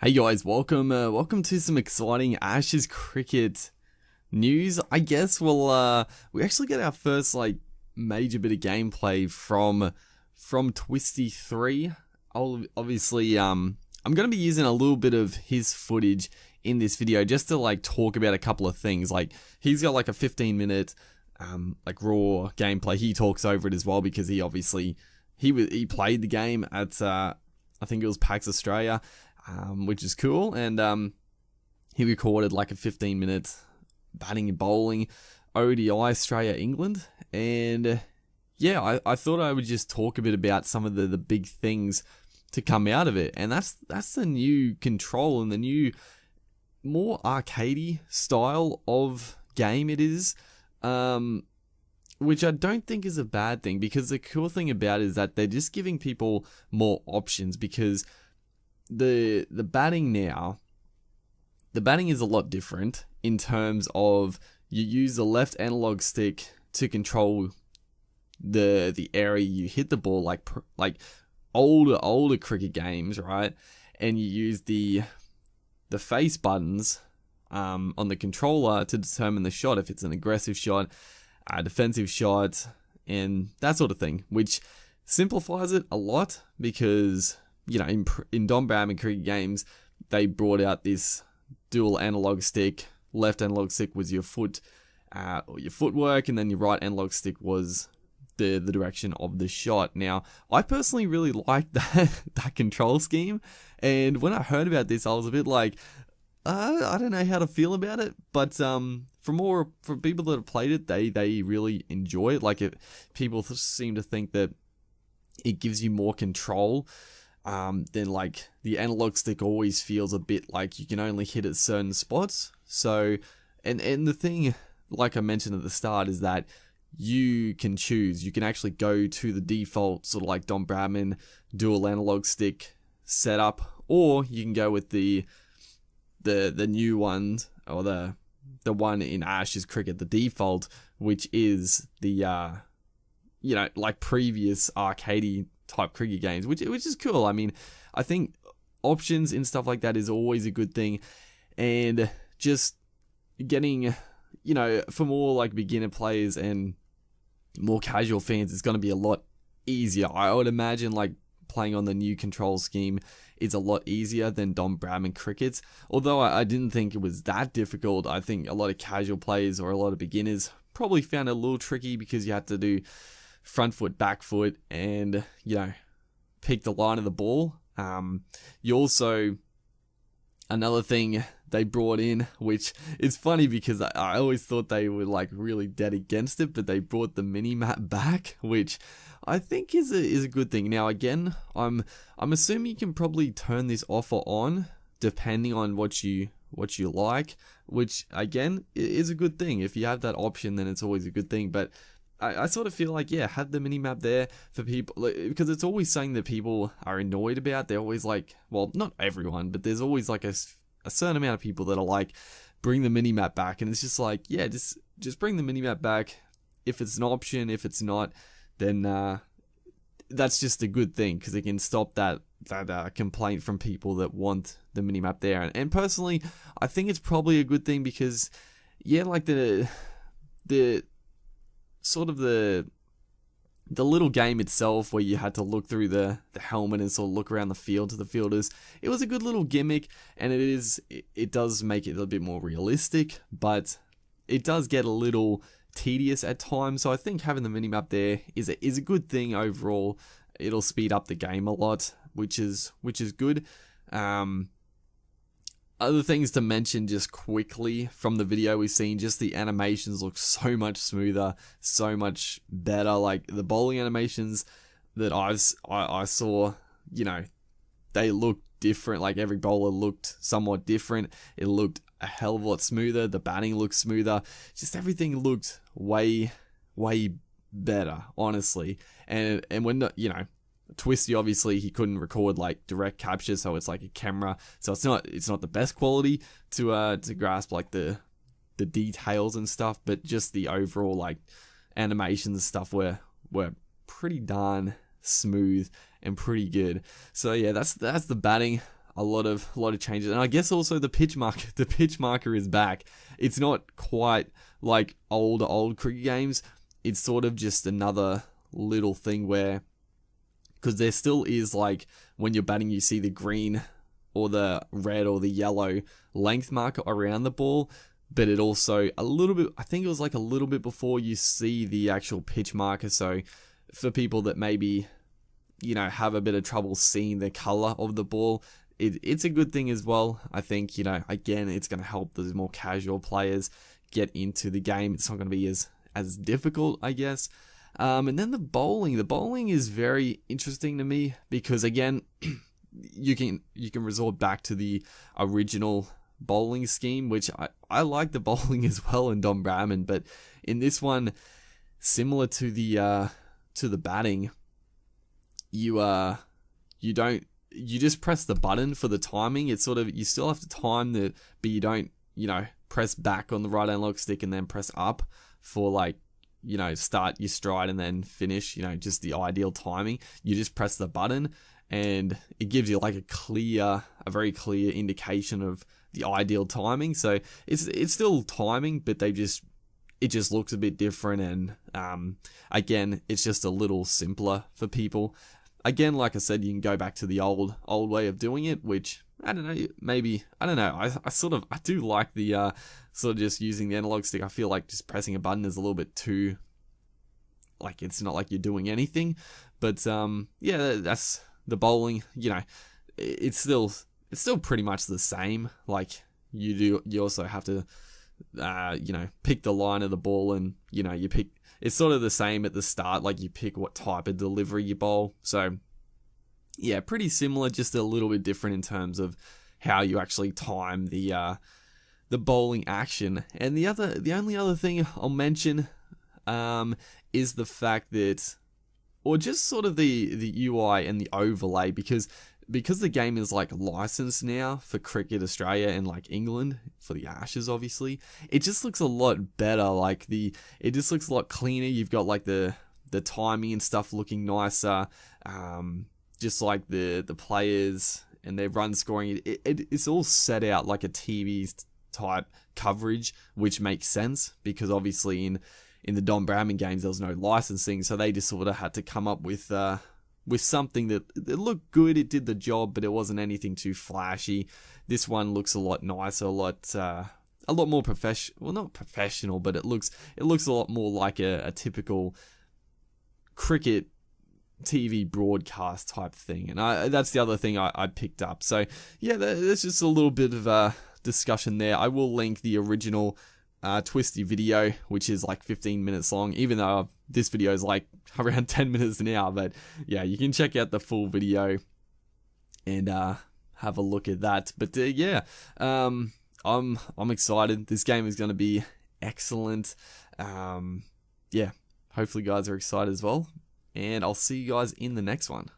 Hey guys, welcome to some exciting Ashes cricket news. I guess we actually get our first major bit of gameplay from Twisty 3. Obviously I'm gonna be using a little bit of his footage in this video just to talk about a couple of things. Like he's got a 15-minute raw gameplay. He talks over it as well because he played the game at I think it was PAX Australia. Which is cool, and he recorded a 15-minute batting and bowling ODI Australia England, and yeah, I thought I would just talk a bit about some of the big things to come out of it, and that's the new control and the new more arcadey style of game it is, which I don't think is a bad thing, because the cool thing about it is that they're just giving people more options, because the batting is a lot different in terms of you use the left analog stick to control the area you hit the ball, like older cricket games, right? And you use the face buttons on the controller to determine the shot, if it's an aggressive shot, a defensive shot, and that sort of thing, which simplifies it a lot, because in Don Bradman cricket games, they brought out this dual analog stick. Left analog stick was your foot, or your footwork, and then your right analog stick was the direction of the shot. Now, I personally really like that control scheme, and when I heard about this, I was a bit like, I don't know how to feel about it. But for people that have played it, they really enjoy it. People seem to think that it gives you more control. Then the analog stick always feels a bit like you can only hit at certain spots. So, and the thing, like I mentioned at the start, is that you can choose. You can actually go to the default sort of Don Bradman dual analog stick setup, or you can go with the new ones, or the one in Ashes cricket, the default, which is the previous arcadey type cricket games, which is cool. I mean, I think options and stuff like that is always a good thing, and just getting, for more beginner players and more casual fans, it's going to be a lot easier. I would imagine playing on the new control scheme is a lot easier than Don Bradman crickets, although I didn't think it was that difficult. I think a lot of casual players or a lot of beginners probably found it a little tricky, because you had to do front foot, back foot, and pick the line of the ball. You also, another thing they brought in, which is funny because I always thought they were really dead against it, but they brought the mini map back, which I think is a good thing. Now again, I'm assuming you can probably turn this off or on depending on what you like, which again is a good thing. If you have that option, then it's always a good thing. But I sort of feel have the minimap there for people, because it's always something that people are annoyed about. They're always well, not everyone, but there's always a certain amount of people that are bring the minimap back, and it's just yeah, just bring the minimap back if it's an option. If it's not, then that's just a good thing, because it can stop that complaint from people that want the minimap there. And personally, I think it's probably a good thing, because yeah, the sort of the little game itself, where you had to look through the helmet and sort of look around the field to the fielders, it was a good little gimmick, and it does make it a little bit more realistic, but it does get a little tedious at times. So I think having the minimap there is a good thing overall. It'll speed up the game a lot, which is good. Other things to mention just quickly from the video we've seen, just the animations look so much smoother, so much better. The bowling animations that I saw, they look different. Every bowler looked somewhat different. It looked a hell of a lot smoother. The batting looked smoother. Just everything looked way better, honestly. And when Twisty, obviously he couldn't record direct capture, so it's a camera, so it's not the best quality to grasp the details and stuff, but just the overall animations and stuff were pretty darn smooth and pretty good. So yeah, that's the batting. a lot of changes. And I guess also the pitch marker is back. It's not quite like old cricket games. It's sort of just another little thing where, because there still is, like, when you're batting, you see the green or the red or the yellow length marker around the ball, but it also a little bit, I think it was like a little bit before you see the actual pitch marker. So for people that maybe, have a bit of trouble seeing the color of the ball, it's a good thing as well. I think, again, it's going to help those more casual players get into the game. It's not going to be as difficult, I guess. And then the bowling is very interesting to me because, again, you can resort back to the original bowling scheme, which I like the bowling as well in Don Bradman, but in this one, similar to the batting, you just press the button for the timing. It's sort of, you still have to time but you don't, press back on the right analog stick and then press up for, like, start your stride and then finish, just the ideal timing. You just press the button and it gives you like a very clear indication of the ideal timing. So it's still timing, but it just looks a bit different. And again, it's just a little simpler for people. Again, like I said, you can go back to the old way of doing it, which, I don't know, maybe, I don't know. I do like the sort of just using the analog stick. I feel like just pressing a button is a little bit too, like, it's not like you're doing anything. But yeah, that's the bowling. It's still pretty much the same. Like, you also have to pick the line of the ball, and you pick. It's sort of the same at the start, like you pick what type of delivery you bowl. So yeah, pretty similar, just a little bit different in terms of how you actually time the bowling action. And the only other thing I'll mention is the fact that, or just sort of the UI and the overlay, because the game is like licensed now for Cricket Australia and like England for the Ashes, obviously, it just looks a lot better. Like it just looks a lot cleaner. You've got like the timing and stuff looking nicer. Just like the players and their run scoring, it's all set out like a TV type coverage, which makes sense because obviously in the Don Bradman games there was no licensing, so they just sort of had to come up with something that it looked good. It did the job, but it wasn't anything too flashy. This one looks a lot nicer, a lot more professional. Well, not professional, but it looks a lot more like a typical cricket TV broadcast type thing. And that's the other thing I picked up. So yeah, there's just a little bit of a discussion there. I will link the original Twisty video, which is like 15 minutes long, even though this video is like around 10 minutes now. But yeah, you can check out the full video and have a look at that. But yeah, I'm excited. This game is going to be excellent. Yeah, hopefully you guys are excited as well. And I'll see you guys in the next one.